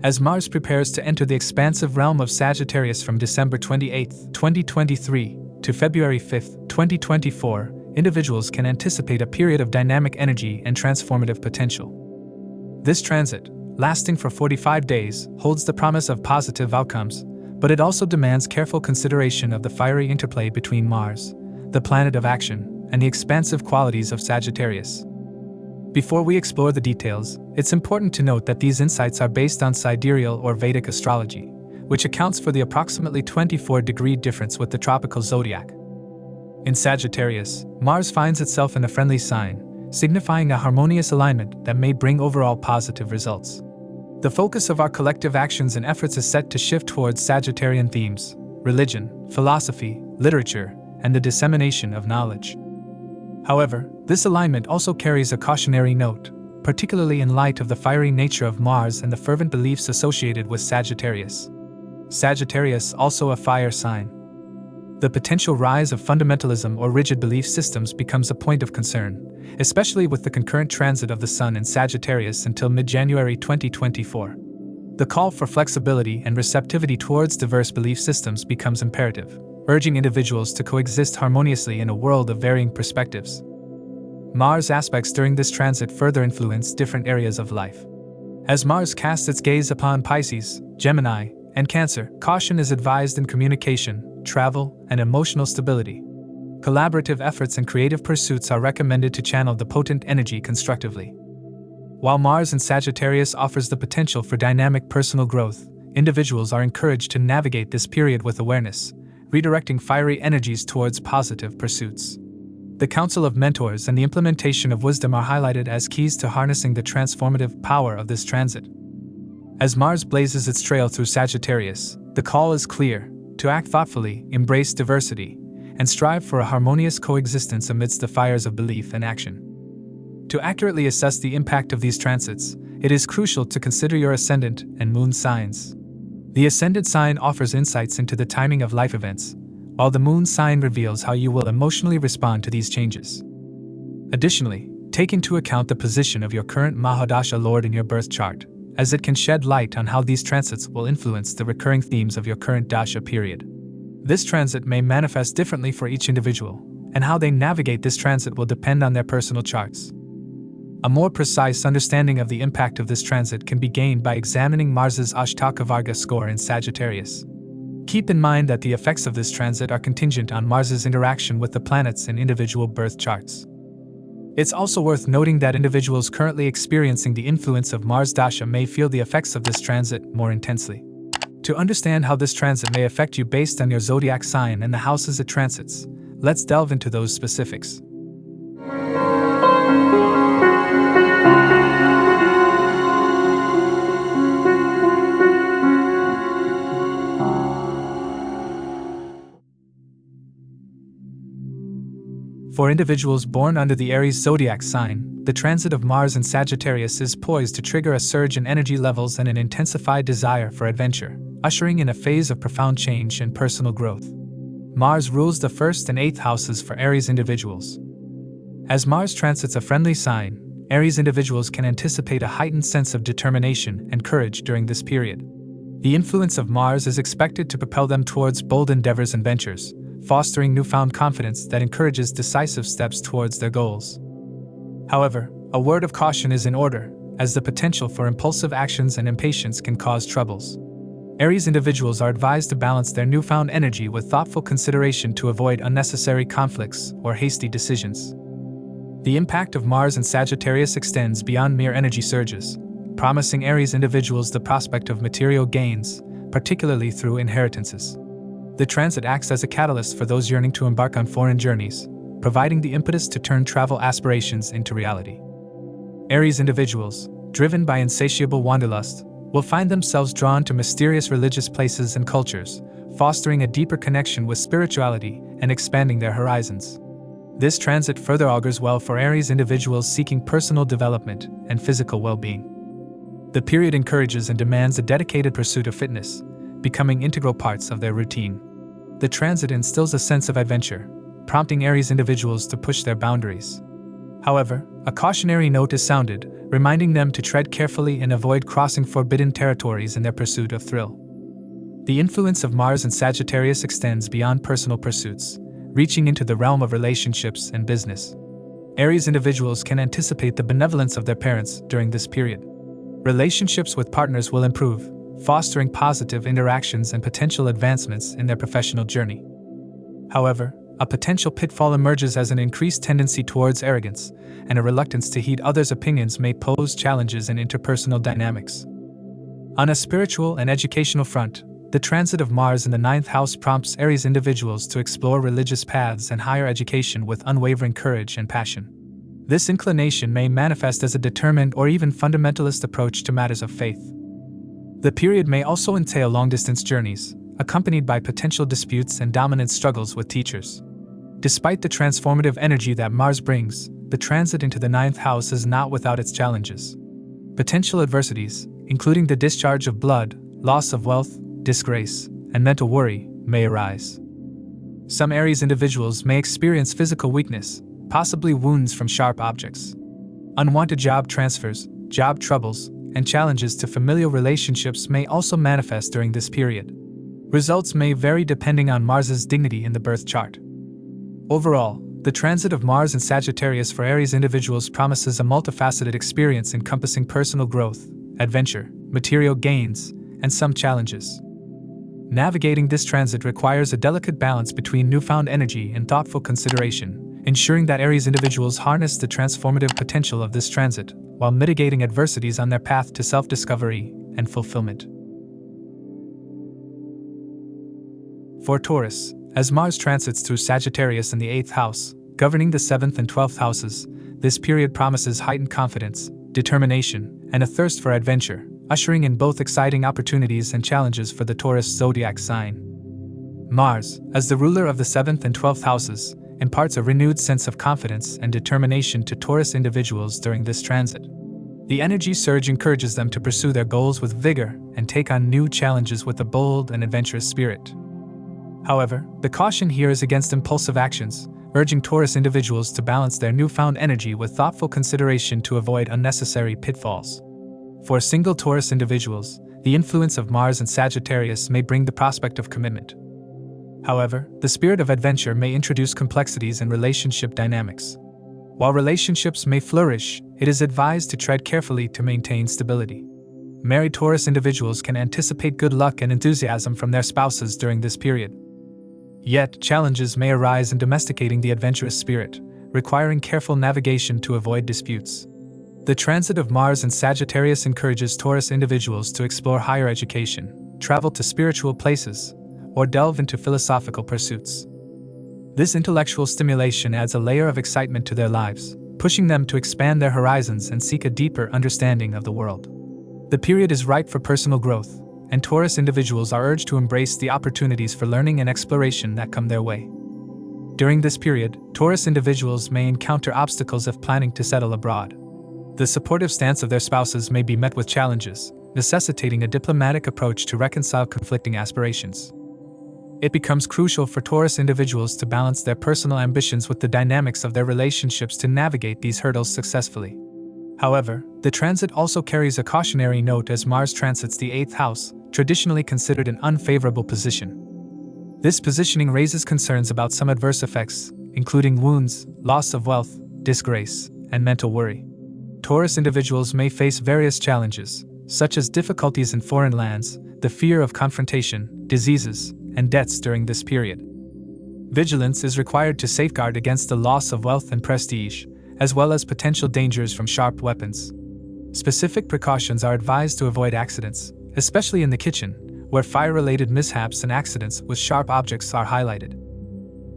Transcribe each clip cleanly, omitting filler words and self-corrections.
As Mars prepares to enter the expansive realm of Sagittarius from December 28, 2023 to February 5, 2024, individuals can anticipate a period of dynamic energy and transformative potential. This transit, lasting for 45 days, holds the promise of positive outcomes, but it also demands careful consideration of the fiery interplay between Mars, the planet of action, and the expansive qualities of Sagittarius. Before we explore the details, it's important to note that these insights are based on sidereal or Vedic astrology, which accounts for the approximately 24-degree difference with the tropical zodiac. In Sagittarius, Mars finds itself in a friendly sign, signifying a harmonious alignment that may bring overall positive results. The focus of our collective actions and efforts is set to shift towards Sagittarian themes: religion, philosophy, literature, and the dissemination of knowledge. However, this alignment also carries a cautionary note, particularly in light of the fiery nature of Mars and the fervent beliefs associated with Sagittarius. Sagittarius, also a fire sign. The potential rise of fundamentalism or rigid belief systems becomes a point of concern, especially with the concurrent transit of the Sun in Sagittarius until mid-January 2024. The call for flexibility and receptivity towards diverse belief systems becomes imperative, urging individuals to coexist harmoniously in a world of varying perspectives. Mars aspects during this transit further influence different areas of life. As Mars casts its gaze upon Pisces, Gemini, and Cancer, caution is advised in communication, travel, and emotional stability. Collaborative efforts and creative pursuits are recommended to channel the potent energy constructively. While Mars in Sagittarius offers the potential for dynamic personal growth, individuals are encouraged to navigate this period with awareness, redirecting fiery energies towards positive pursuits. The counsel of mentors and the implementation of wisdom are highlighted as keys to harnessing the transformative power of this transit. As Mars blazes its trail through Sagittarius, the call is clear: to act thoughtfully, embrace diversity, and strive for a harmonious coexistence amidst the fires of belief and action. To accurately assess the impact of these transits, it is crucial to consider your ascendant and moon signs. The ascendant sign offers insights into the timing of life events, while the moon sign reveals how you will emotionally respond to these changes. Additionally, take into account the position of your current Mahadasha Lord in your birth chart, as it can shed light on how these transits will influence the recurring themes of your current dasha period. This transit may manifest differently for each individual, and how they navigate this transit will depend on their personal charts. A more precise understanding of the impact of this transit can be gained by examining Mars's Ashtaka-Varga score in Sagittarius. Keep in mind that the effects of this transit are contingent on Mars's interaction with the planets in individual birth charts. It's also worth noting that individuals currently experiencing the influence of Mars Dasha may feel the effects of this transit more intensely. To understand how this transit may affect you based on your zodiac sign and the houses it transits, let's delve into those specifics. For individuals born under the Aries zodiac sign, the transit of Mars in Sagittarius is poised to trigger a surge in energy levels and an intensified desire for adventure, ushering in a phase of profound change and personal growth. Mars rules the 1st and 8th houses for Aries individuals. As Mars transits a friendly sign, Aries individuals can anticipate a heightened sense of determination and courage during this period. The influence of Mars is expected to propel them towards bold endeavors and ventures, fostering newfound confidence that encourages decisive steps towards their goals. However, a word of caution is in order, as the potential for impulsive actions and impatience can cause troubles. Aries individuals are advised to balance their newfound energy with thoughtful consideration to avoid unnecessary conflicts or hasty decisions. The impact of Mars in Sagittarius extends beyond mere energy surges, promising Aries individuals the prospect of material gains, particularly through inheritances. The transit acts as a catalyst for those yearning to embark on foreign journeys, providing the impetus to turn travel aspirations into reality. Aries individuals, driven by insatiable wanderlust, will find themselves drawn to mysterious religious places and cultures, fostering a deeper connection with spirituality and expanding their horizons. This transit further augurs well for Aries individuals seeking personal development and physical well-being. The period encourages and demands a dedicated pursuit of fitness, becoming integral parts of their routine. The transit instills a sense of adventure, prompting Aries individuals to push their boundaries. However, a cautionary note is sounded, reminding them to tread carefully and avoid crossing forbidden territories in their pursuit of thrill. The influence of Mars in Sagittarius extends beyond personal pursuits, reaching into the realm of relationships and business. Aries individuals can anticipate the benevolence of their parents during this period. Relationships with partners will improve, fostering positive interactions and potential advancements in their professional journey. However, a potential pitfall emerges as an increased tendency towards arrogance, and a reluctance to heed others' opinions may pose challenges in interpersonal dynamics. On a spiritual and educational front, the transit of Mars in the 9th house prompts Aries individuals to explore religious paths and higher education with unwavering courage and passion. This inclination may manifest as a determined or even fundamentalist approach to matters of faith. The period may also entail long-distance journeys, accompanied by potential disputes and dominant struggles with teachers. Despite the transformative energy that Mars brings, the transit into the 9th house is not without its challenges. Potential adversities, including the discharge of blood, loss of wealth, disgrace, and mental worry, may arise. Some Aries individuals may experience physical weakness, possibly wounds from sharp objects. Unwanted job transfers, job troubles, and challenges to familial relationships may also manifest during this period. Results may vary depending on Mars's dignity in the birth chart. Overall, the transit of Mars in Sagittarius for Aries individuals promises a multifaceted experience encompassing personal growth, adventure, material gains, and some challenges. Navigating this transit requires a delicate balance between newfound energy and thoughtful consideration, ensuring that Aries individuals harness the transformative potential of this transit, while mitigating adversities on their path to self-discovery and fulfillment. For Taurus, as Mars transits through Sagittarius in the 8th house, governing the 7th and 12th houses, this period promises heightened confidence, determination, and a thirst for adventure, ushering in both exciting opportunities and challenges for the Taurus zodiac sign. Mars, as the ruler of the 7th and 12th houses, imparts a renewed sense of confidence and determination to Taurus individuals during this transit. The energy surge encourages them to pursue their goals with vigor and take on new challenges with a bold and adventurous spirit. However, the caution here is against impulsive actions, urging Taurus individuals to balance their newfound energy with thoughtful consideration to avoid unnecessary pitfalls. For single Taurus individuals, the influence of Mars in Sagittarius may bring the prospect of commitment. However, the spirit of adventure may introduce complexities in relationship dynamics. While relationships may flourish, it is advised to tread carefully to maintain stability. Married Taurus individuals can anticipate good luck and enthusiasm from their spouses during this period. Yet, challenges may arise in domesticating the adventurous spirit, requiring careful navigation to avoid disputes. The transit of Mars in Sagittarius encourages Taurus individuals to explore higher education, travel to spiritual places, or delve into philosophical pursuits. This intellectual stimulation adds a layer of excitement to their lives, pushing them to expand their horizons and seek a deeper understanding of the world. The period is ripe for personal growth, and Taurus individuals are urged to embrace the opportunities for learning and exploration that come their way. During this period, Taurus individuals may encounter obstacles if planning to settle abroad. The supportive stance of their spouses may be met with challenges, necessitating a diplomatic approach to reconcile conflicting aspirations. It becomes crucial for Taurus individuals to balance their personal ambitions with the dynamics of their relationships to navigate these hurdles successfully. However, the transit also carries a cautionary note as Mars transits the 8th house, traditionally considered an unfavorable position. This positioning raises concerns about some adverse effects, including wounds, loss of wealth, disgrace, and mental worry. Taurus individuals may face various challenges, such as difficulties in foreign lands, the fear of confrontation, diseases, and debts during this period. Vigilance is required to safeguard against the loss of wealth and prestige, as well as potential dangers from sharp weapons. Specific precautions are advised to avoid accidents, especially in the kitchen, where fire-related mishaps and accidents with sharp objects are highlighted.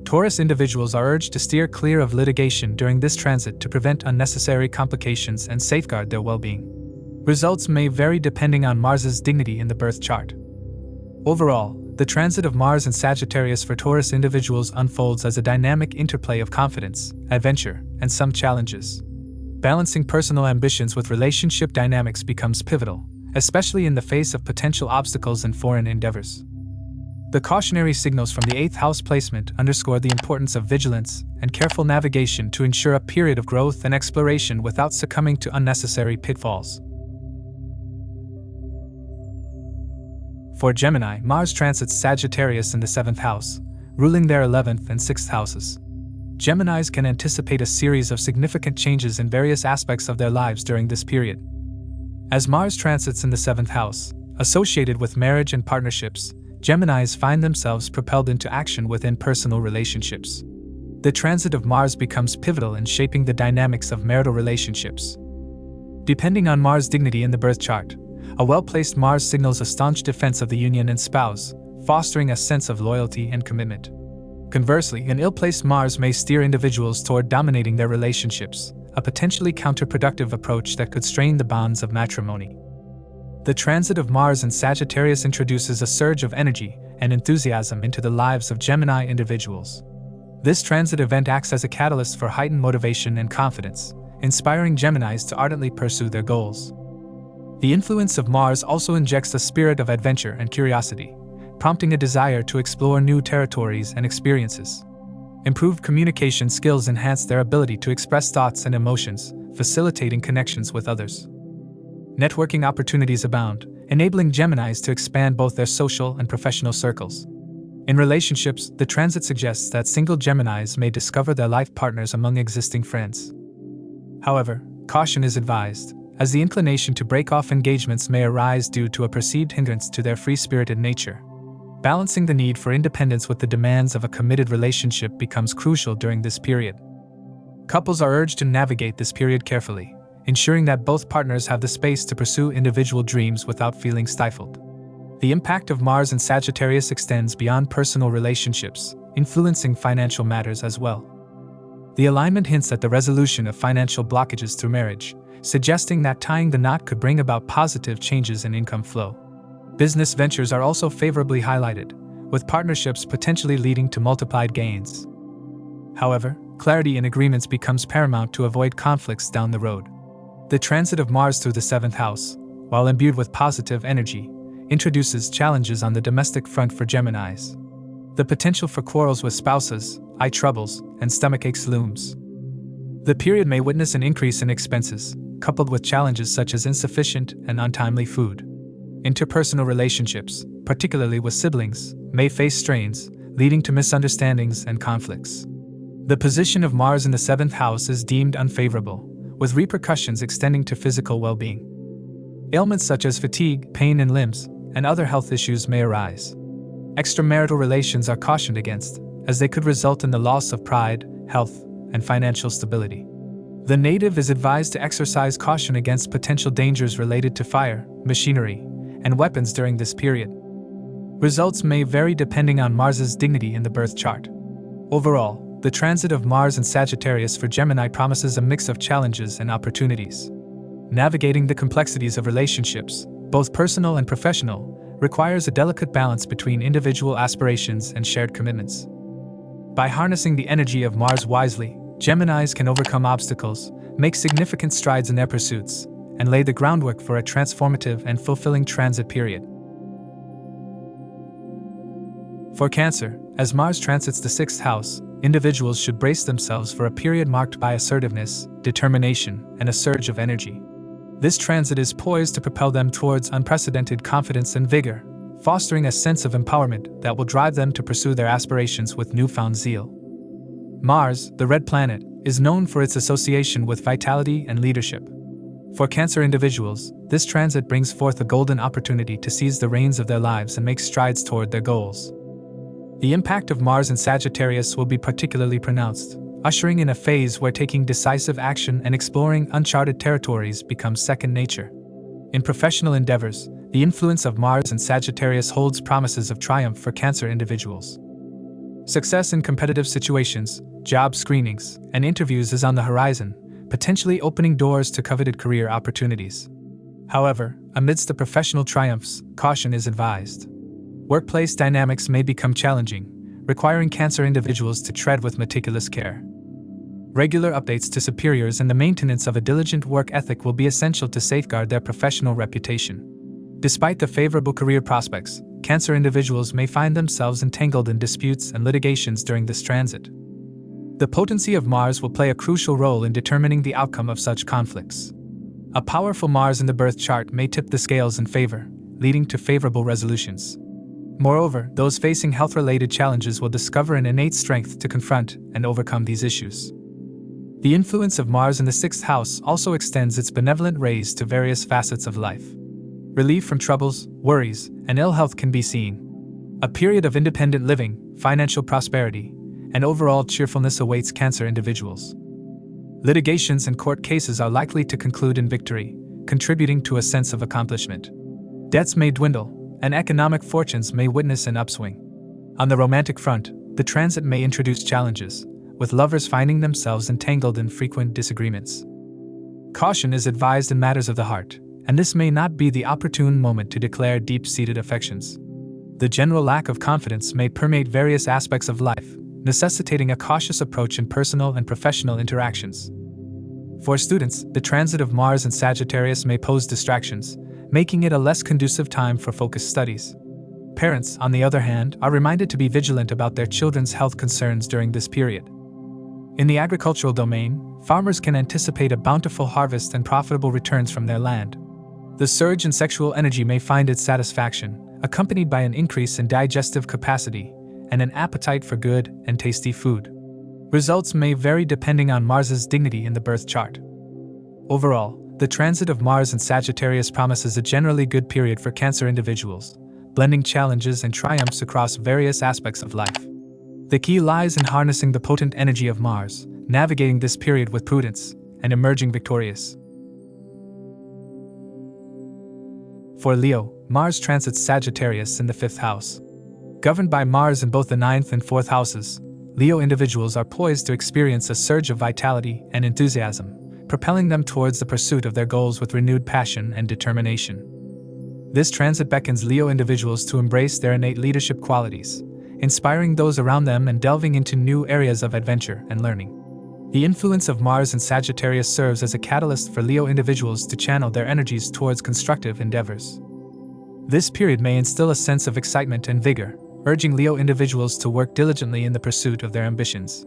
Taurus individuals are urged to steer clear of litigation during this transit to prevent unnecessary complications and safeguard their well-being. Results may vary depending on Mars's dignity in the birth chart. Overall, the transit of Mars in Sagittarius for Taurus individuals unfolds as a dynamic interplay of confidence, adventure, and some challenges. Balancing personal ambitions with relationship dynamics becomes pivotal, especially in the face of potential obstacles in foreign endeavors. The cautionary signals from the 8th house placement underscore the importance of vigilance and careful navigation to ensure a period of growth and exploration without succumbing to unnecessary pitfalls. For Gemini, Mars transits Sagittarius in the 7th house, ruling their 11th and 6th houses. Geminis can anticipate a series of significant changes in various aspects of their lives during this period. As Mars transits in the 7th house, associated with marriage and partnerships, Geminis find themselves propelled into action within personal relationships. The transit of Mars becomes pivotal in shaping the dynamics of marital relationships. Depending on Mars' dignity in the birth chart, a well-placed Mars signals a staunch defense of the union and spouse, fostering a sense of loyalty and commitment. Conversely, an ill-placed Mars may steer individuals toward dominating their relationships, a potentially counterproductive approach that could strain the bonds of matrimony. The transit of Mars in Sagittarius introduces a surge of energy and enthusiasm into the lives of Gemini individuals. This transit event acts as a catalyst for heightened motivation and confidence, inspiring Geminis to ardently pursue their goals. The influence of Mars also injects a spirit of adventure and curiosity, prompting a desire to explore new territories and experiences. Improved communication skills enhance their ability to express thoughts and emotions, facilitating connections with others. Networking opportunities abound, enabling Geminis to expand both their social and professional circles. In relationships, the transit suggests that single Geminis may discover their life partners among existing friends. However, caution is advised, as the inclination to break off engagements may arise due to a perceived hindrance to their free-spirited nature. Balancing the need for independence with the demands of a committed relationship becomes crucial during this period. Couples are urged to navigate this period carefully, ensuring that both partners have the space to pursue individual dreams without feeling stifled. The impact of Mars in Sagittarius extends beyond personal relationships, influencing financial matters as well. The alignment hints at the resolution of financial blockages through marriage, suggesting that tying the knot could bring about positive changes in income flow. Business ventures are also favorably highlighted, with partnerships potentially leading to multiplied gains. However, clarity in agreements becomes paramount to avoid conflicts down the road. The transit of Mars through the 7th house, while imbued with positive energy, introduces challenges on the domestic front for Geminis. The potential for quarrels with spouses, eye troubles, and stomachaches looms. The period may witness an increase in expenses, coupled with challenges such as insufficient and untimely food. Interpersonal relationships, particularly with siblings, may face strains, leading to misunderstandings and conflicts. The position of Mars in the 7th house is deemed unfavorable, with repercussions extending to physical well-being. Ailments such as fatigue, pain in limbs, and other health issues may arise. Extramarital relations are cautioned against, as they could result in the loss of pride, health, and financial stability. The native is advised to exercise caution against potential dangers related to fire, machinery, and weapons during this period. Results may vary depending on Mars's dignity in the birth chart. Overall, the transit of Mars in Sagittarius for Gemini promises a mix of challenges and opportunities. Navigating the complexities of relationships, both personal and professional, requires a delicate balance between individual aspirations and shared commitments. By harnessing the energy of Mars wisely, Geminis can overcome obstacles, make significant strides in their pursuits, and lay the groundwork for a transformative and fulfilling transit period. For Cancer, as Mars transits the 6th house, individuals should brace themselves for a period marked by assertiveness, determination, and a surge of energy. This transit is poised to propel them towards unprecedented confidence and vigor, fostering a sense of empowerment that will drive them to pursue their aspirations with newfound zeal. Mars, the red planet, is known for its association with vitality and leadership. For Cancer individuals, this transit brings forth a golden opportunity to seize the reins of their lives and make strides toward their goals. The impact of Mars in Sagittarius will be particularly pronounced, ushering in a phase where taking decisive action and exploring uncharted territories becomes second nature. In professional endeavors, the influence of Mars in Sagittarius holds promises of triumph for Cancer individuals. Success in competitive situations, job screenings, and interviews is on the horizon, potentially opening doors to coveted career opportunities. However, amidst the professional triumphs, caution is advised. Workplace dynamics may become challenging, requiring Cancer individuals to tread with meticulous care. Regular updates to superiors and the maintenance of a diligent work ethic will be essential to safeguard their professional reputation. Despite the favorable career prospects, Cancer individuals may find themselves entangled in disputes and litigations during this transit. The potency of Mars will play a crucial role in determining the outcome of such conflicts. A powerful Mars in the birth chart may tip the scales in favor, leading to favorable resolutions. Moreover, those facing health-related challenges will discover an innate strength to confront and overcome these issues. The influence of Mars in the 6th house also extends its benevolent rays to various facets of life. Relief from troubles, worries, and ill health can be seen. A period of independent living, financial prosperity, and overall cheerfulness awaits Cancer individuals. Litigations and court cases are likely to conclude in victory, contributing to a sense of accomplishment. Debts may dwindle, and economic fortunes may witness an upswing. On the romantic front, the transit may introduce challenges, with lovers finding themselves entangled in frequent disagreements. Caution is advised in matters of the heart, and this may not be the opportune moment to declare deep-seated affections. The general lack of confidence may permeate various aspects of life, necessitating a cautious approach in personal and professional interactions. For students, the transit of Mars in Sagittarius may pose distractions, making it a less conducive time for focused studies. Parents, on the other hand, are reminded to be vigilant about their children's health concerns during this period. In the agricultural domain, farmers can anticipate a bountiful harvest and profitable returns from their land. The surge in sexual energy may find its satisfaction, accompanied by an increase in digestive capacity and an appetite for good and tasty food. Results may vary depending on Mars's dignity in the birth chart. Overall, the transit of Mars in Sagittarius promises a generally good period for Cancer individuals, blending challenges and triumphs across various aspects of life. The key lies in harnessing the potent energy of Mars, navigating this period with prudence, and emerging victorious. For Leo, Mars transits Sagittarius in the 5th house. Governed by Mars in both the 9th and 4th houses, Leo individuals are poised to experience a surge of vitality and enthusiasm, propelling them towards the pursuit of their goals with renewed passion and determination. This transit beckons Leo individuals to embrace their innate leadership qualities, inspiring those around them and delving into new areas of adventure and learning. The influence of Mars in Sagittarius serves as a catalyst for Leo individuals to channel their energies towards constructive endeavors. This period may instill a sense of excitement and vigor, urging Leo individuals to work diligently in the pursuit of their ambitions.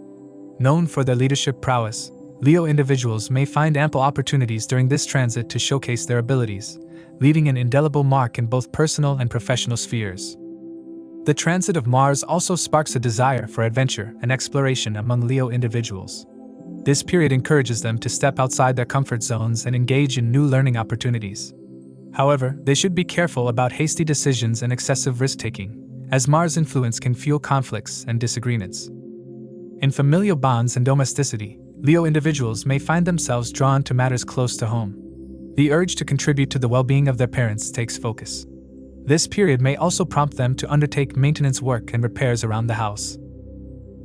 Known for their leadership prowess, Leo individuals may find ample opportunities during this transit to showcase their abilities, leaving an indelible mark in both personal and professional spheres. The transit of Mars also sparks a desire for adventure and exploration among Leo individuals. This period encourages them to step outside their comfort zones and engage in new learning opportunities. However, they should be careful about hasty decisions and excessive risk-taking, as Mars' influence can fuel conflicts and disagreements. In familial bonds and domesticity, Leo individuals may find themselves drawn to matters close to home. The urge to contribute to the well-being of their parents takes focus. This period may also prompt them to undertake maintenance work and repairs around the house.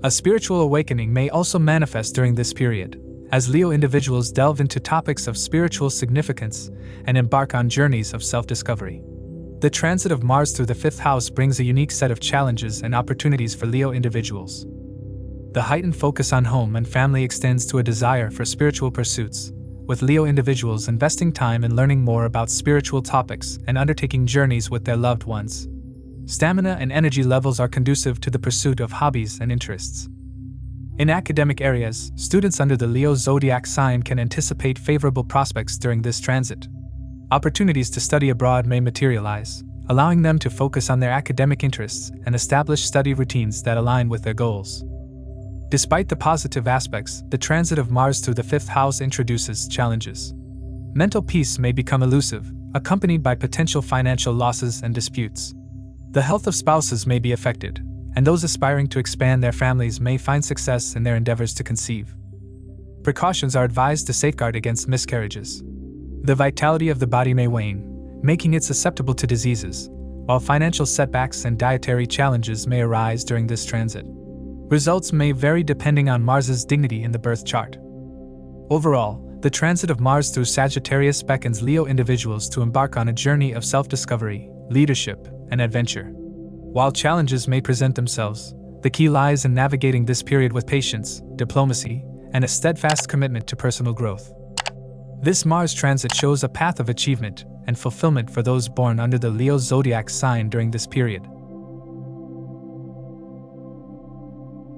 A spiritual awakening may also manifest during this period, as Leo individuals delve into topics of spiritual significance and embark on journeys of self-discovery. The transit of Mars through the 5th house brings a unique set of challenges and opportunities for Leo individuals. The heightened focus on home and family extends to a desire for spiritual pursuits, with Leo individuals investing time in learning more about spiritual topics and undertaking journeys with their loved ones. Stamina and energy levels are conducive to the pursuit of hobbies and interests. In academic areas, students under the Leo zodiac sign can anticipate favorable prospects during this transit. Opportunities to study abroad may materialize, allowing them to focus on their academic interests and establish study routines that align with their goals. Despite the positive aspects, the transit of Mars through the 5th house introduces challenges. Mental peace may become elusive, accompanied by potential financial losses and disputes. The health of spouses may be affected, and those aspiring to expand their families may find success in their endeavors to conceive. Precautions are advised to safeguard against miscarriages. The vitality of the body may wane, making it susceptible to diseases, while financial setbacks and dietary challenges may arise during this transit. Results may vary depending on Mars's dignity in the birth chart. Overall, the transit of Mars through Sagittarius beckons Leo individuals to embark on a journey of self-discovery, leadership, and adventure. While challenges may present themselves, the key lies in navigating this period with patience, diplomacy, and a steadfast commitment to personal growth. This Mars transit shows a path of achievement, and fulfillment for those born under the Leo zodiac sign during this period.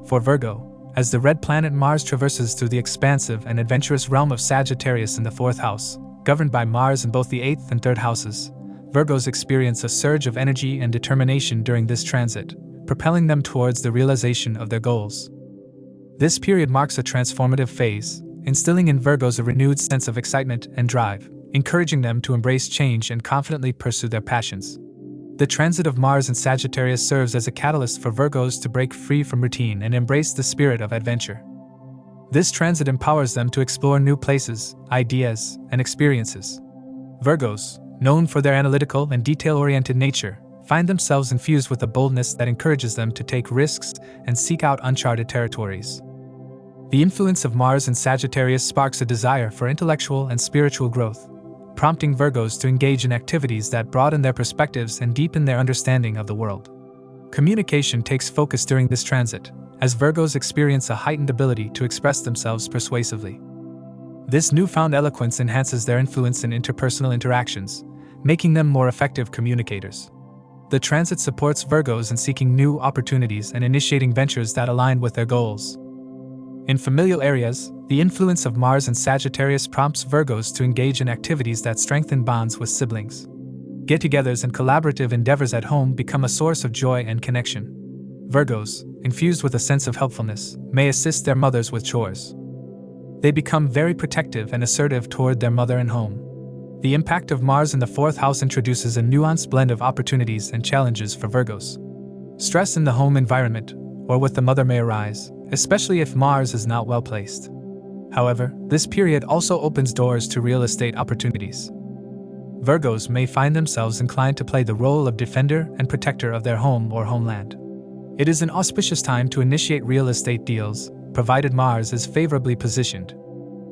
For Virgo, as the red planet Mars traverses through the expansive and adventurous realm of Sagittarius in the 4th house, governed by Mars in both the 8th and 3rd houses, Virgos experience a surge of energy and determination during this transit, propelling them towards the realization of their goals. This period marks a transformative phase, instilling in Virgos a renewed sense of excitement and drive, encouraging them to embrace change and confidently pursue their passions. The transit of Mars in Sagittarius serves as a catalyst for Virgos to break free from routine and embrace the spirit of adventure. This transit empowers them to explore new places, ideas, and experiences. Virgos, known for their analytical and detail-oriented nature, find themselves infused with a boldness that encourages them to take risks and seek out uncharted territories. The influence of Mars in Sagittarius sparks a desire for intellectual and spiritual growth, prompting Virgos to engage in activities that broaden their perspectives and deepen their understanding of the world. Communication takes focus during this transit, as Virgos experience a heightened ability to express themselves persuasively. This newfound eloquence enhances their influence in interpersonal interactions, making them more effective communicators. The transit supports Virgos in seeking new opportunities and initiating ventures that align with their goals. In familial areas, the influence of Mars in Sagittarius prompts Virgos to engage in activities that strengthen bonds with siblings. Get-togethers and collaborative endeavors at home become a source of joy and connection. Virgos, infused with a sense of helpfulness, may assist their mothers with chores. They become very protective and assertive toward their mother and home. The impact of Mars in the 4th house introduces a nuanced blend of opportunities and challenges for Virgos. Stress in the home environment or with the mother may arise, especially if Mars is not well placed. However, this period also opens doors to real estate opportunities. Virgos may find themselves inclined to play the role of defender and protector of their home or homeland. It is an auspicious time to initiate real estate deals, provided Mars is favorably positioned.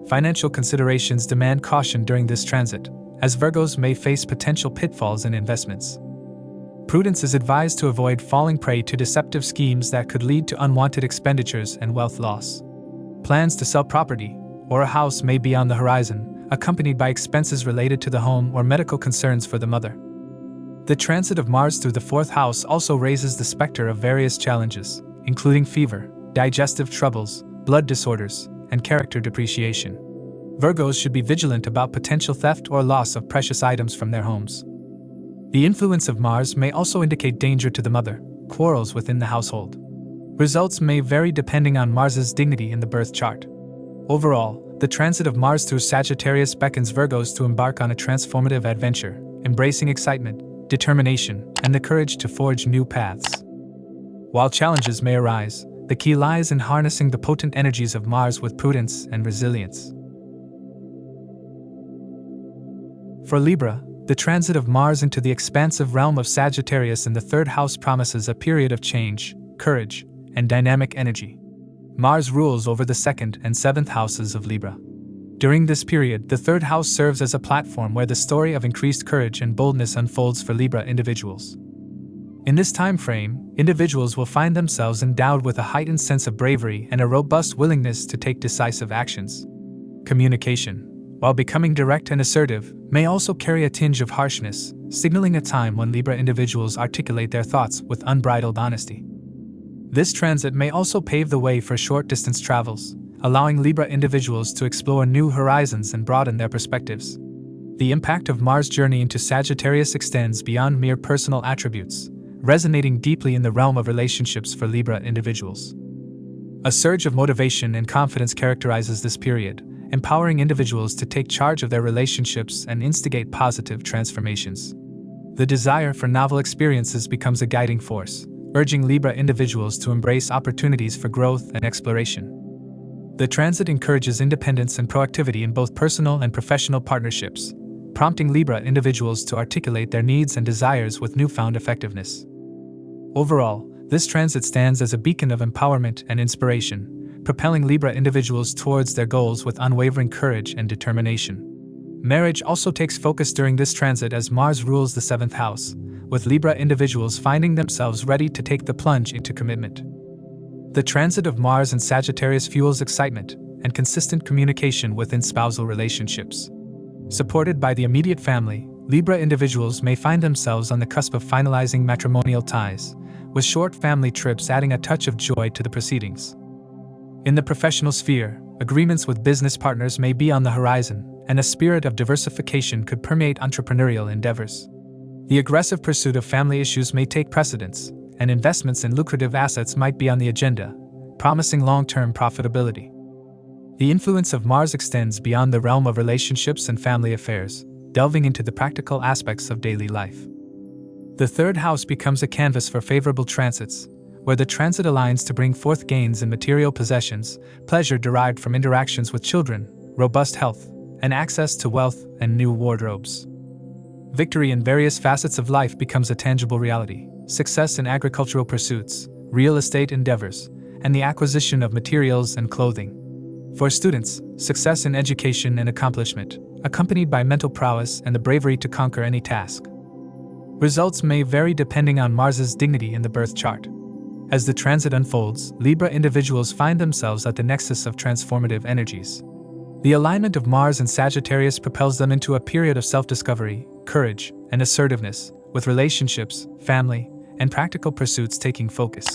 Financial considerations demand caution during this transit, as Virgos may face potential pitfalls in investments. Prudence is advised to avoid falling prey to deceptive schemes that could lead to unwanted expenditures and wealth loss. Plans to sell property or a house may be on the horizon, accompanied by expenses related to the home or medical concerns for the mother. The transit of Mars through the 4th house also raises the specter of various challenges, including fever, digestive troubles, blood disorders, and character depreciation. Virgos should be vigilant about potential theft or loss of precious items from their homes. The influence of Mars may also indicate danger to the mother, quarrels within the household. Results may vary depending on Mars's dignity in the birth chart. Overall, the transit of Mars through Sagittarius beckons Virgos to embark on a transformative adventure, embracing excitement, determination, and the courage to forge new paths. While challenges may arise, the key lies in harnessing the potent energies of Mars with prudence and resilience. For Libra, the transit of Mars into the expansive realm of Sagittarius in the 3rd house promises a period of change, courage, and dynamic energy. Mars rules over the 2nd and 7th houses of Libra. During this period, the 3rd house serves as a platform where the story of increased courage and boldness unfolds for Libra individuals. In this time frame, individuals will find themselves endowed with a heightened sense of bravery and a robust willingness to take decisive actions. Communication, while becoming direct and assertive, may also carry a tinge of harshness, signaling a time when Libra individuals articulate their thoughts with unbridled honesty. This transit may also pave the way for short-distance travels, allowing Libra individuals to explore new horizons and broaden their perspectives. The impact of Mars' journey into Sagittarius extends beyond mere personal attributes, resonating deeply in the realm of relationships for Libra individuals. A surge of motivation and confidence characterizes this period, empowering individuals to take charge of their relationships and instigate positive transformations. The desire for novel experiences becomes a guiding force, urging Libra individuals to embrace opportunities for growth and exploration. The transit encourages independence and proactivity in both personal and professional partnerships, prompting Libra individuals to articulate their needs and desires with newfound effectiveness. Overall, this transit stands as a beacon of empowerment and inspiration, propelling Libra individuals towards their goals with unwavering courage and determination. Marriage also takes focus during this transit as Mars rules the 7th house, with Libra individuals finding themselves ready to take the plunge into commitment. The transit of Mars in Sagittarius fuels excitement and consistent communication within spousal relationships. Supported by the immediate family, Libra individuals may find themselves on the cusp of finalizing matrimonial ties, with short family trips adding a touch of joy to the proceedings. In the professional sphere, agreements with business partners may be on the horizon, and a spirit of diversification could permeate entrepreneurial endeavors. The aggressive pursuit of family issues may take precedence, and investments in lucrative assets might be on the agenda, promising long-term profitability. The influence of Mars extends beyond the realm of relationships and family affairs, delving into the practical aspects of daily life. The third house becomes a canvas for favorable transits, where the transit aligns to bring forth gains in material possessions, pleasure derived from interactions with children, robust health, and access to wealth and new wardrobes. Victory in various facets of life becomes a tangible reality: success in agricultural pursuits, real estate endeavors, and the acquisition of materials and clothing. For students, success in education and accomplishment, accompanied by mental prowess and the bravery to conquer any task. Results may vary depending on Mars's dignity in the birth chart. As the transit unfolds, Libra individuals find themselves at the nexus of transformative energies. The alignment of Mars and Sagittarius propels them into a period of self-discovery, courage, and assertiveness, with relationships, family, and practical pursuits taking focus.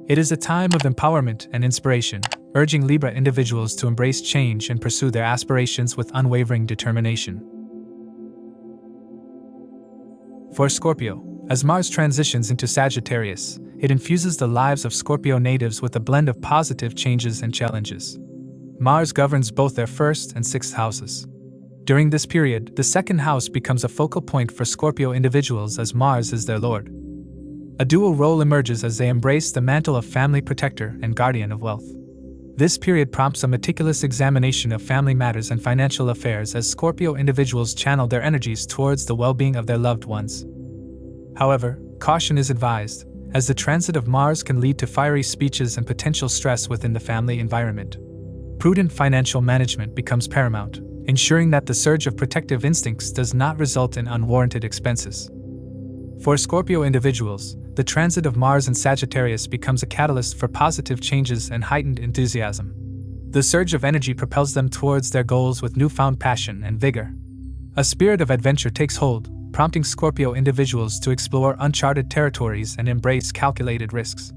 It is a time of empowerment and inspiration, urging Libra individuals to embrace change and pursue their aspirations with unwavering determination. For Scorpio, as Mars transitions into Sagittarius, it infuses the lives of Scorpio natives with a blend of positive changes and challenges. Mars governs both their first and sixth houses. During this period, the second house becomes a focal point for Scorpio individuals as Mars is their lord. A dual role emerges as they embrace the mantle of family protector and guardian of wealth. This period prompts a meticulous examination of family matters and financial affairs as Scorpio individuals channel their energies towards the well-being of their loved ones. However, caution is advised, as the transit of Mars can lead to fiery speeches and potential stress within the family environment. Prudent financial management becomes paramount, ensuring that the surge of protective instincts does not result in unwarranted expenses. For Scorpio individuals, the transit of Mars and Sagittarius becomes a catalyst for positive changes and heightened enthusiasm. The surge of energy propels them towards their goals with newfound passion and vigor. A spirit of adventure takes hold, prompting Scorpio individuals to explore uncharted territories and embrace calculated risks.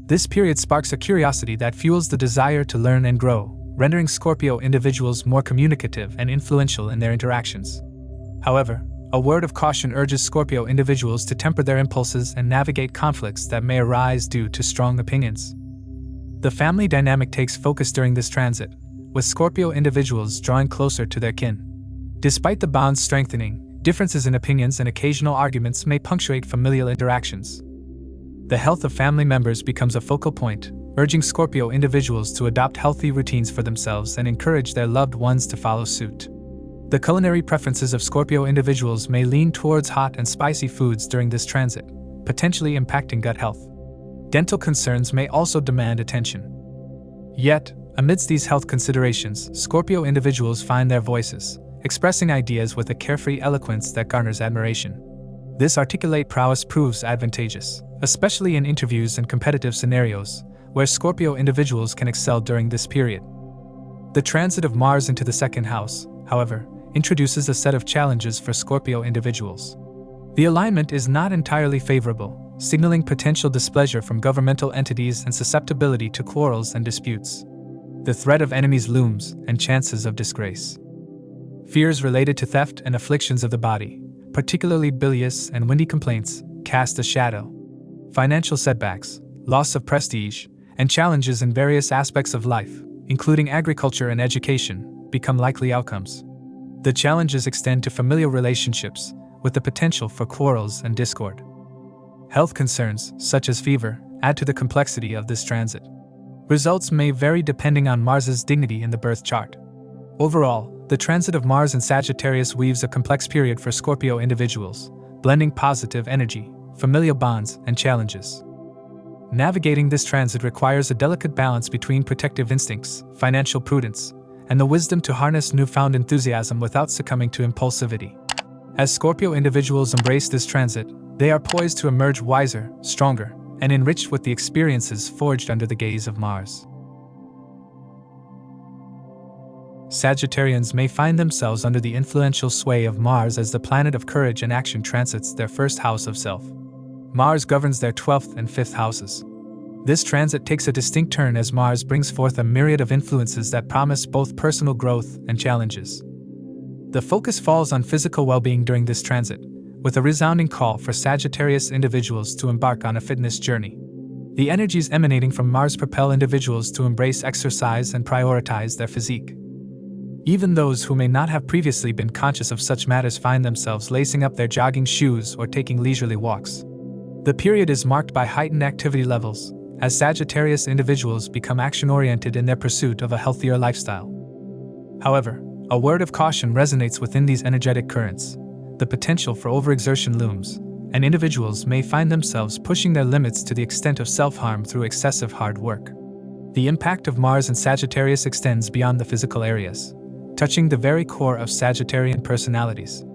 This period sparks a curiosity that fuels the desire to learn and grow, rendering Scorpio individuals more communicative and influential in their interactions. However, a word of caution urges Scorpio individuals to temper their impulses and navigate conflicts that may arise due to strong opinions. The family dynamic takes focus during this transit, with Scorpio individuals drawing closer to their kin. Despite the bonds strengthening, differences in opinions and occasional arguments may punctuate familial interactions. The health of family members becomes a focal point, urging Scorpio individuals to adopt healthy routines for themselves and encourage their loved ones to follow suit. The culinary preferences of Scorpio individuals may lean towards hot and spicy foods during this transit, potentially impacting gut health. Dental concerns may also demand attention. Yet, amidst these health considerations, Scorpio individuals find their voices, expressing ideas with a carefree eloquence that garners admiration. This articulate prowess proves advantageous, especially in interviews and competitive scenarios, where Scorpio individuals can excel during this period. The transit of Mars into the second house, however, introduces a set of challenges for Scorpio individuals. The alignment is not entirely favorable, signaling potential displeasure from governmental entities and susceptibility to quarrels and disputes. The threat of enemies looms, and chances of disgrace. Fears related to theft and afflictions of the body, particularly bilious and windy complaints, cast a shadow. Financial setbacks, loss of prestige, and challenges in various aspects of life, including agriculture and education, become likely outcomes. The challenges extend to familial relationships, with the potential for quarrels and discord. Health concerns, such as fever, add to the complexity of this transit. Results may vary depending on Mars's dignity in the birth chart. Overall, the transit of Mars and Sagittarius weaves a complex period for Scorpio individuals, blending positive energy, familial bonds, and challenges. Navigating this transit requires a delicate balance between protective instincts, financial prudence, and the wisdom to harness newfound enthusiasm without succumbing to impulsivity. As Scorpio individuals embrace this transit, they are poised to emerge wiser, stronger, and enriched with the experiences forged under the gaze of Mars. Sagittarians may find themselves under the influential sway of Mars as the planet of courage and action transits their first house of self. Mars governs their 12th and 5th houses. This transit takes a distinct turn as Mars brings forth a myriad of influences that promise both personal growth and challenges. The focus falls on physical well-being during this transit, with a resounding call for Sagittarius individuals to embark on a fitness journey. The energies emanating from Mars propel individuals to embrace exercise and prioritize their physique. Even those who may not have previously been conscious of such matters find themselves lacing up their jogging shoes or taking leisurely walks. The period is marked by heightened activity levels, as Sagittarius individuals become action-oriented in their pursuit of a healthier lifestyle. However, a word of caution resonates within these energetic currents. The potential for overexertion looms, and individuals may find themselves pushing their limits to the extent of self-harm through excessive hard work. The impact of Mars and Sagittarius extends beyond the physical areas, touching the very core of Sagittarian personalities.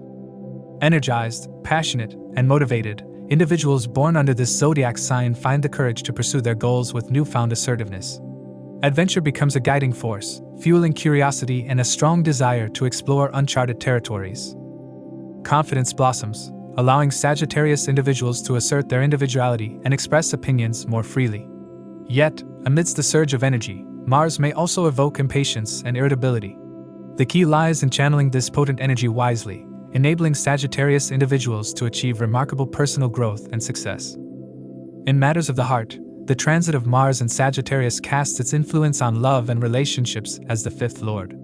Energized, passionate, and motivated, individuals born under this zodiac sign find the courage to pursue their goals with newfound assertiveness. Adventure becomes a guiding force, fueling curiosity and a strong desire to explore uncharted territories. Confidence blossoms, allowing Sagittarius individuals to assert their individuality and express opinions more freely. Yet, amidst the surge of energy, Mars may also evoke impatience and irritability. The key lies in channeling this potent energy wisely, enabling Sagittarius individuals to achieve remarkable personal growth and success. In matters of the heart, the transit of Mars and Sagittarius casts its influence on love and relationships as the 5th lord.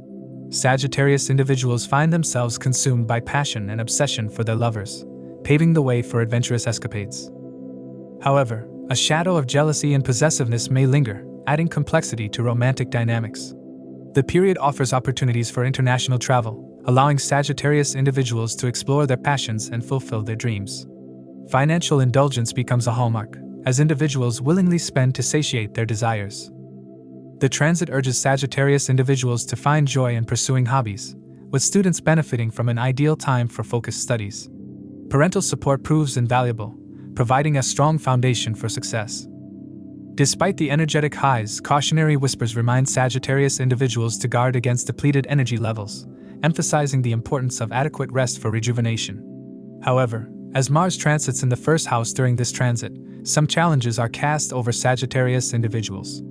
Sagittarius individuals find themselves consumed by passion and obsession for their lovers, paving the way for adventurous escapades. However, a shadow of jealousy and possessiveness may linger, adding complexity to romantic dynamics. The period offers opportunities for international travel, allowing Sagittarius individuals to explore their passions and fulfill their dreams. Financial indulgence becomes a hallmark, as individuals willingly spend to satiate their desires. The transit urges Sagittarius individuals to find joy in pursuing hobbies, with students benefiting from an ideal time for focused studies. Parental support proves invaluable, providing a strong foundation for success. Despite the energetic highs, cautionary whispers remind Sagittarius individuals to guard against depleted energy levels, emphasizing the importance of adequate rest for rejuvenation. However, as Mars transits in the 1st house during this transit, some challenges are cast over Sagittarius individuals.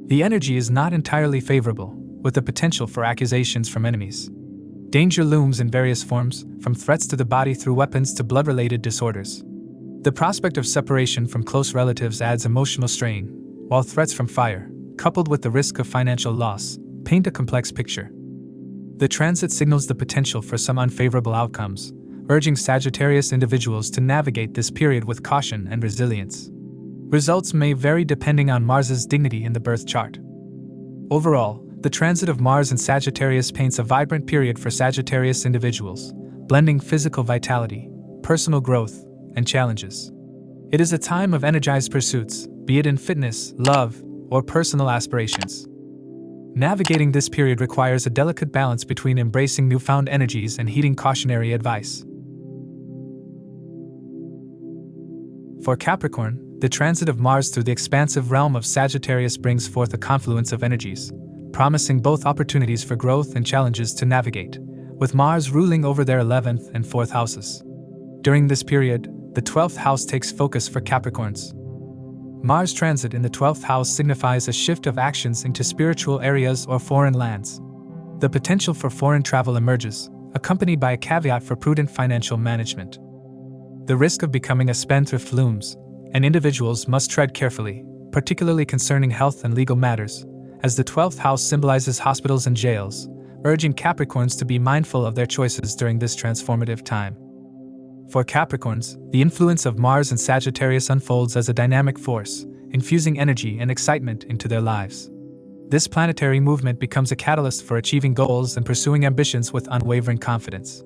The energy is not entirely favorable, with the potential for accusations from enemies. Danger looms in various forms, from threats to the body through weapons to blood-related disorders. The prospect of separation from close relatives adds emotional strain, while threats from fire, coupled with the risk of financial loss, paint a complex picture. The transit signals the potential for some unfavorable outcomes, urging Sagittarius individuals to navigate this period with caution and resilience. Results may vary depending on Mars's dignity in the birth chart. Overall, the transit of Mars and Sagittarius paints a vibrant period for Sagittarius individuals, blending physical vitality, personal growth, and challenges. It is a time of energized pursuits, be it in fitness, love, or personal aspirations. Navigating this period requires a delicate balance between embracing newfound energies and heeding cautionary advice. For Capricorn, the transit of Mars through the expansive realm of Sagittarius brings forth a confluence of energies, promising both opportunities for growth and challenges to navigate, with Mars ruling over their 11th and 4th houses. During this period, the 12th house takes focus for Capricorns. Mars transit in the 12th house signifies a shift of actions into spiritual areas or foreign lands. The potential for foreign travel emerges, accompanied by a caveat for prudent financial management. The risk of becoming a spendthrift looms, and individuals must tread carefully, particularly concerning health and legal matters, as the 12th house symbolizes hospitals and jails, urging Capricorns to be mindful of their choices during this transformative time. For Capricorns, the influence of Mars and Sagittarius unfolds as a dynamic force, infusing energy and excitement into their lives. This planetary movement becomes a catalyst for achieving goals and pursuing ambitions with unwavering confidence.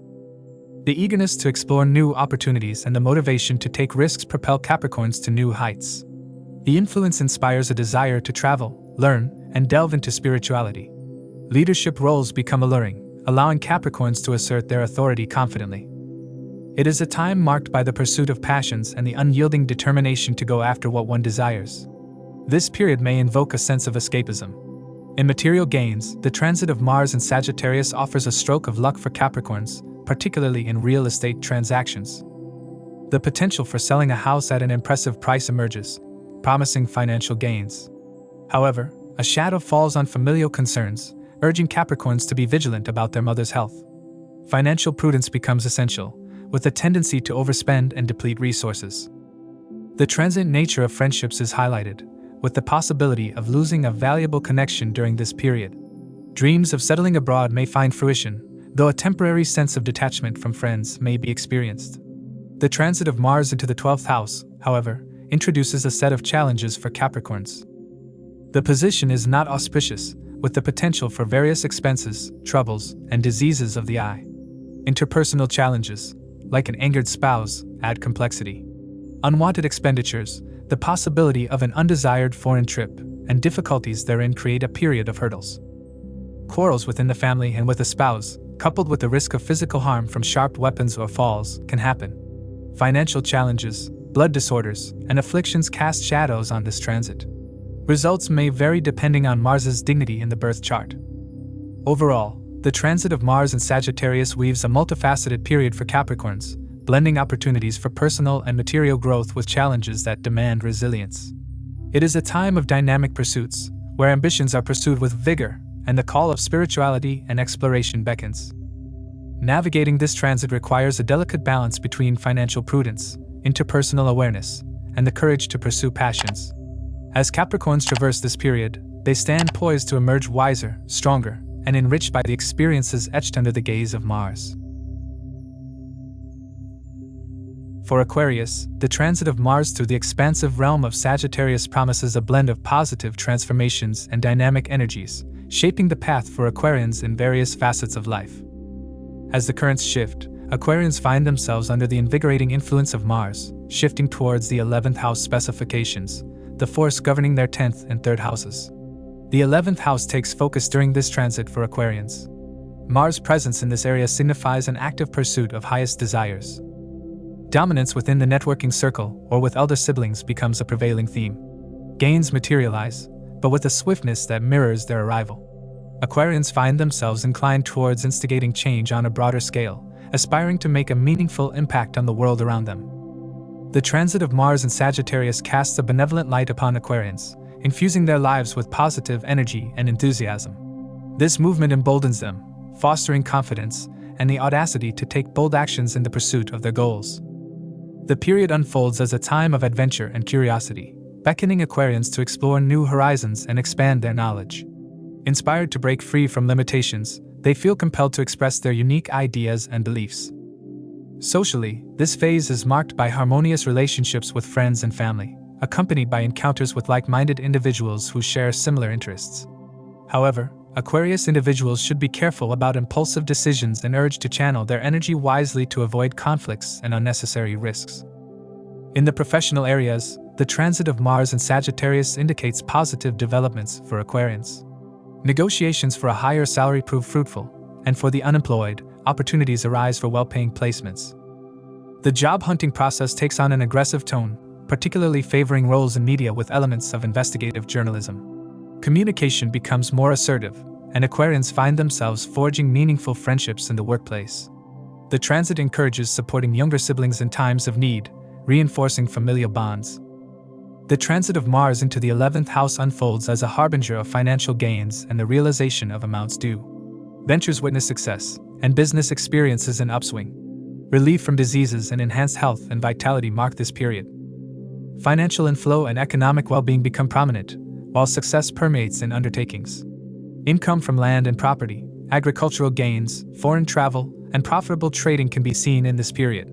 The eagerness to explore new opportunities and the motivation to take risks propel Capricorns to new heights. The influence inspires a desire to travel, learn, and delve into spirituality. Leadership roles become alluring, allowing Capricorns to assert their authority confidently. It is a time marked by the pursuit of passions and the unyielding determination to go after what one desires. This period may invoke a sense of escapism. In material gains, the transit of Mars in Sagittarius offers a stroke of luck for Capricorns, particularly in real estate transactions. The potential for selling a house at an impressive price emerges, promising financial gains. However, a shadow falls on familial concerns, urging Capricorns to be vigilant about their mother's health. Financial prudence becomes essential, with a tendency to overspend and deplete resources. The transient nature of friendships is highlighted, with the possibility of losing a valuable connection during this period. Dreams of settling abroad may find fruition, though a temporary sense of detachment from friends may be experienced. The transit of Mars into the 12th house, however, introduces a set of challenges for Capricorns. The position is not auspicious, with the potential for various expenses, troubles, and diseases of the eye. Interpersonal challenges, like an angered spouse, add complexity. Unwanted expenditures, the possibility of an undesired foreign trip, and difficulties therein create a period of hurdles. Quarrels within the family and with a spouse, coupled with the risk of physical harm from sharp weapons or falls, can happen. Financial challenges, blood disorders, and afflictions cast shadows on this transit. Results may vary depending on Mars's dignity in the birth chart. Overall, the transit of Mars in Sagittarius weaves a multifaceted period for Capricorns, blending opportunities for personal and material growth with challenges that demand resilience. It is a time of dynamic pursuits, where ambitions are pursued with vigor, and the call of spirituality and exploration beckons. Navigating this transit requires a delicate balance between financial prudence, interpersonal awareness, and the courage to pursue passions. As Capricorns traverse this period, they stand poised to emerge wiser, stronger, and enriched by the experiences etched under the gaze of Mars. For Aquarius, the transit of Mars through the expansive realm of Sagittarius promises a blend of positive transformations and dynamic energies, shaping the path for Aquarians in various facets of life. As the currents shift, Aquarians find themselves under the invigorating influence of Mars, shifting towards the 11th house specifications, the force governing their 10th and 3rd houses. The 11th house takes focus during this transit for Aquarians. Mars' presence in this area signifies an active pursuit of highest desires. Dominance within the networking circle or with elder siblings becomes a prevailing theme. Gains materialize, but with a swiftness that mirrors their arrival. Aquarians find themselves inclined towards instigating change on a broader scale, aspiring to make a meaningful impact on the world around them. The transit of Mars in Sagittarius casts a benevolent light upon Aquarians, infusing their lives with positive energy and enthusiasm. This movement emboldens them, fostering confidence and the audacity to take bold actions in the pursuit of their goals. The period unfolds as a time of adventure and curiosity, beckoning Aquarians to explore new horizons and expand their knowledge. Inspired to break free from limitations, they feel compelled to express their unique ideas and beliefs. Socially, this phase is marked by harmonious relationships with friends and family, accompanied by encounters with like-minded individuals who share similar interests. However, Aquarius individuals should be careful about impulsive decisions and urge to channel their energy wisely to avoid conflicts and unnecessary risks. In the professional areas, the transit of Mars in Sagittarius indicates positive developments for Aquarians. Negotiations for a higher salary prove fruitful, and for the unemployed, opportunities arise for well-paying placements. The job hunting process takes on an aggressive tone, particularly favoring roles in media with elements of investigative journalism. Communication becomes more assertive, and Aquarians find themselves forging meaningful friendships in the workplace. The transit encourages supporting younger siblings in times of need, reinforcing familial bonds. The transit of Mars into the 11th house unfolds as a harbinger of financial gains and the realization of amounts due. Ventures witness success, and business experiences an upswing. Relief from diseases and enhanced health and vitality mark this period. Financial inflow and economic well-being become prominent, while success permeates in undertakings. Income from land and property, agricultural gains, foreign travel, and profitable trading can be seen in this period.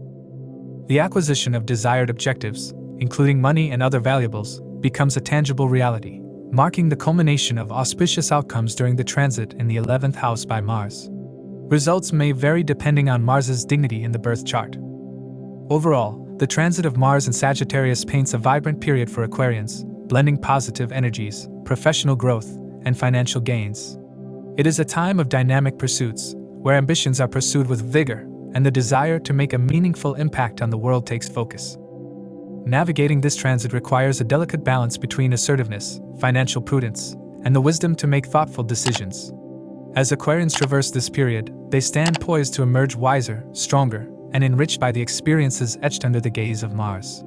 The acquisition of desired objectives, including money and other valuables, becomes a tangible reality, marking the culmination of auspicious outcomes during the transit in the 11th house by Mars. Results may vary depending on Mars's dignity in the birth chart. Overall, the transit of Mars in Sagittarius paints a vibrant period for Aquarians, blending positive energies, professional growth, and financial gains. It is a time of dynamic pursuits, where ambitions are pursued with vigor, and the desire to make a meaningful impact on the world takes focus. Navigating this transit requires a delicate balance between assertiveness, financial prudence, and the wisdom to make thoughtful decisions. As Aquarians traverse this period, they stand poised to emerge wiser, stronger, and enriched by the experiences etched under the gaze of Mars.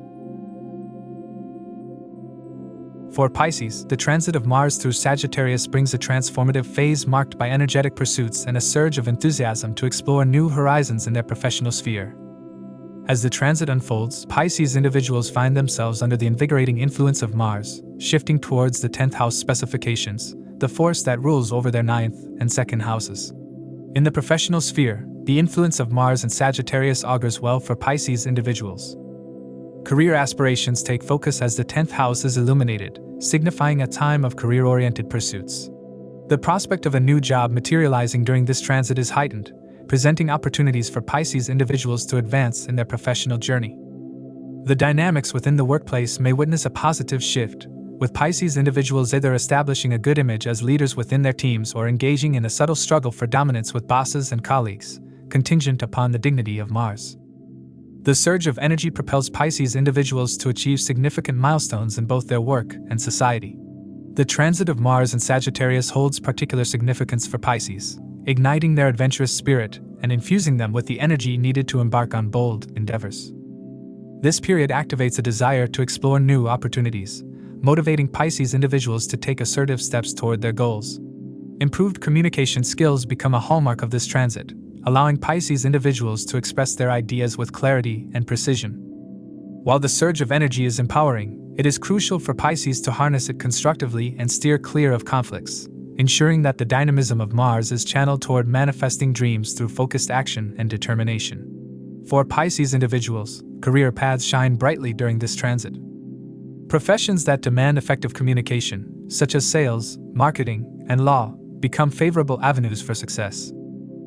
For Pisces, the transit of Mars through Sagittarius brings a transformative phase marked by energetic pursuits and a surge of enthusiasm to explore new horizons in their professional sphere. As the transit unfolds, Pisces individuals find themselves under the invigorating influence of Mars, shifting towards the 10th house specifications, the force that rules over their 9th and 2nd houses. In the professional sphere, the influence of Mars and Sagittarius augurs well for Pisces individuals. Career aspirations take focus as the 10th house is illuminated, signifying a time of career-oriented pursuits. The prospect of a new job materializing during this transit is heightened, presenting opportunities for Pisces individuals to advance in their professional journey. The dynamics within the workplace may witness a positive shift, with Pisces individuals either establishing a good image as leaders within their teams or engaging in a subtle struggle for dominance with bosses and colleagues, contingent upon the dignity of Mars. The surge of energy propels Pisces individuals to achieve significant milestones in both their work and society. The transit of Mars and Sagittarius holds particular significance for Pisces, igniting their adventurous spirit and infusing them with the energy needed to embark on bold endeavors. This period activates a desire to explore new opportunities, motivating Pisces individuals to take assertive steps toward their goals. Improved communication skills become a hallmark of this transit, allowing Pisces individuals to express their ideas with clarity and precision. While the surge of energy is empowering, it is crucial for Pisces to harness it constructively and steer clear of conflicts, ensuring that the dynamism of Mars is channeled toward manifesting dreams through focused action and determination. For Pisces individuals, career paths shine brightly during this transit. Professions that demand effective communication, such as sales, marketing, and law, become favorable avenues for success.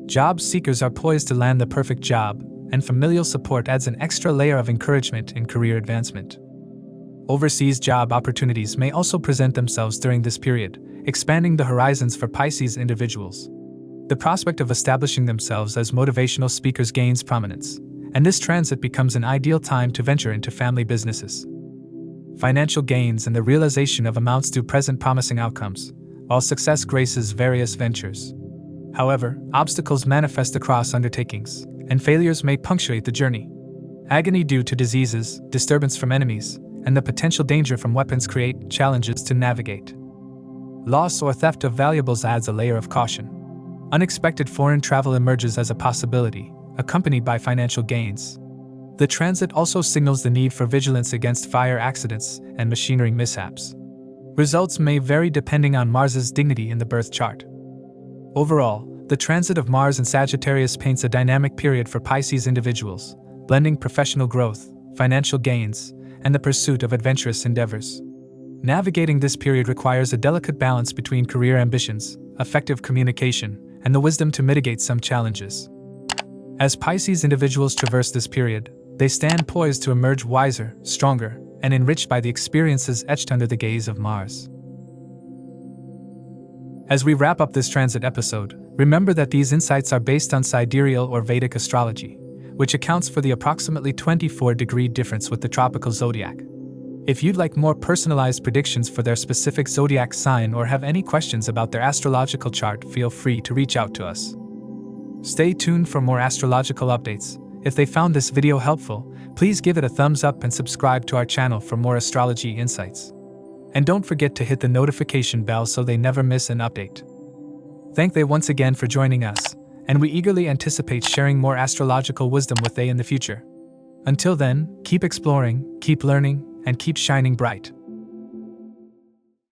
Job seekers are poised to land the perfect job, and familial support adds an extra layer of encouragement in career advancement. Overseas job opportunities may also present themselves during this period, expanding the horizons for Pisces individuals. The prospect of establishing themselves as motivational speakers gains prominence, and this transit becomes an ideal time to venture into family businesses. Financial gains and the realization of amounts do present promising outcomes, while success graces various ventures. However, obstacles manifest across undertakings, and failures may punctuate the journey. Agony due to diseases, disturbance from enemies, and the potential danger from weapons create challenges to navigate. Loss or theft of valuables adds a layer of caution. Unexpected foreign travel emerges as a possibility, accompanied by financial gains. The transit also signals the need for vigilance against fire accidents and machinery mishaps. Results may vary depending on Mars's dignity in the birth chart. Overall, the transit of Mars and Sagittarius paints a dynamic period for Pisces individuals, blending professional growth, financial gains, and the pursuit of adventurous endeavors. Navigating this period requires a delicate balance between career ambitions, effective communication, and the wisdom to mitigate some challenges. As Pisces individuals traverse this period, they stand poised to emerge wiser, stronger, and enriched by the experiences etched under the gaze of Mars. As we wrap up this transit episode, remember that these insights are based on sidereal or Vedic astrology, which accounts for the approximately 24-degree difference with the tropical zodiac. If you'd like more personalized predictions for their specific zodiac sign or have any questions about their astrological chart, feel free to reach out to us. Stay tuned for more astrological updates. If they found this video helpful, please give it a thumbs up and subscribe to our channel for more astrology insights. And don't forget to hit the notification bell so they never miss an update. Thank they once again for joining us, and we eagerly anticipate sharing more astrological wisdom with they in the future. Until then, keep exploring, keep learning, and keep shining bright.